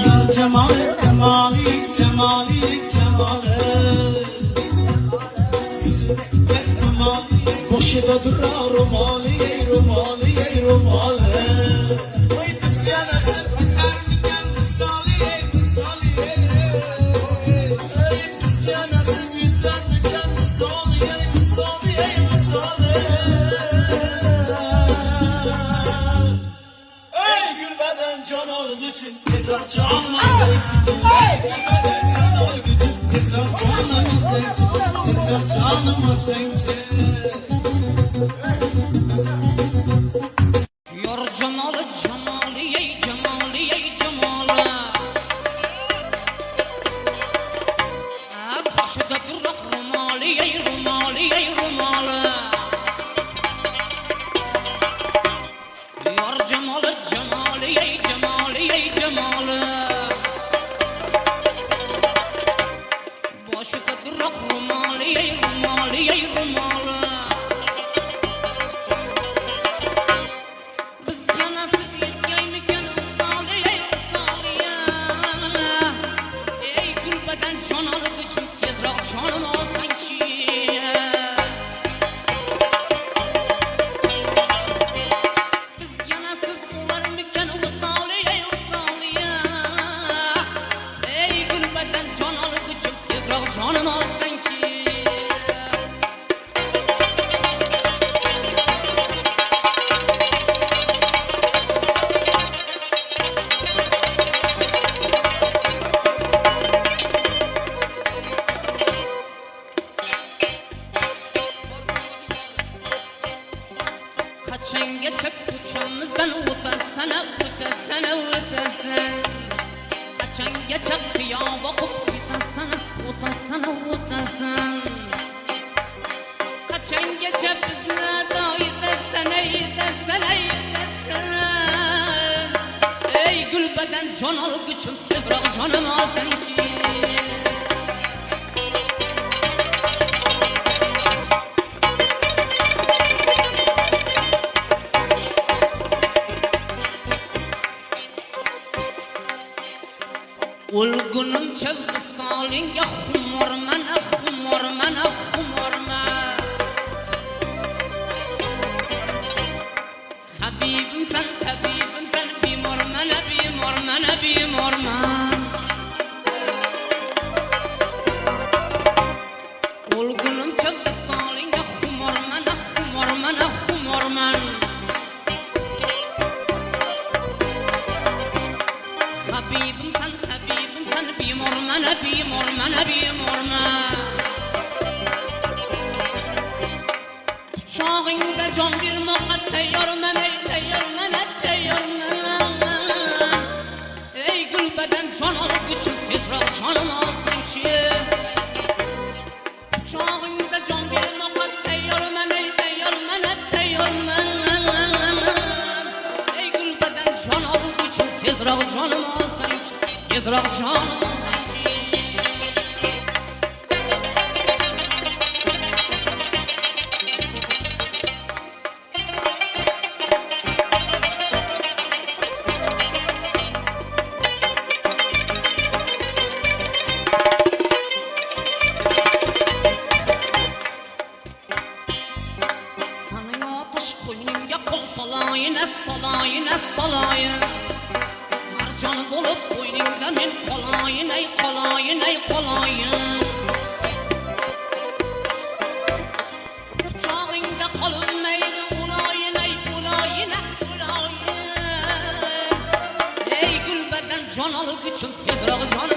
Yar cemali cemali cemali cemali yüzüne gel rumali boşuna durar rumali rumali rumali oy biz yanası bakar gel misali misali ey biz yanası güzel gel misali misali misali ey gülbeden can ol için tezgah çalma sevsin ey gülbeden can ol için tezgah çalma sevsin tezgah çalma sevsin Yar cemalı cemali ey cemali ey cemali Başıda durak rumali ey rumali ey rumali Yar cemalı cemali ey cemali ey cemali Başıda durak rumali ey rumali ey rumali Bizga nasib yetgaymikan visoli ey visoli ey gulbadan jon olib uchun tezroq jonim olsangchi bizga nasib bo'larmikan visoli ey visoli ey gulbadan jon olib uchun tezroq jonim olsangchi Kaçıngacha ko'chamizdan o'tasan o'tasan o'tasan Qachongacha qiyo boqib ketasan o'tasan o'tasan Qachongacha bizni doydasan aydasan aydasan ey gulbadan jon olguchim tezroq jonim olsangchi O'lgunimcha visolingga xumorman xumorman xumorman Habibimsan tabibimsan bemorman bemorman bemorman O'lgunimcha visolingga xumorman xumorman xumorman Habibimsan tabibimsan bemorman bemorman bemorman Quchog'ingda jon bermoqqa tayyorman ey tayyorman tayyorman ey gulbadan jon olguchim tezroq jonim olsangchi Quchog'ingda jon bermoqqa tayyorman ey tayyorman tayyorman ey gulbadan jon olguchim tezroq jonim olsangchi tezroq jonim olsangchi Sana ateş qo'yningga qo'l solayin solayin solayin Marjon bo'lib bo'yningda men qolayin ey qolayin ey qolayin Quchog'ingda qolmaydi uloyin ey uloyin uloyin ey gulbadan jon olguchim tezroq jonim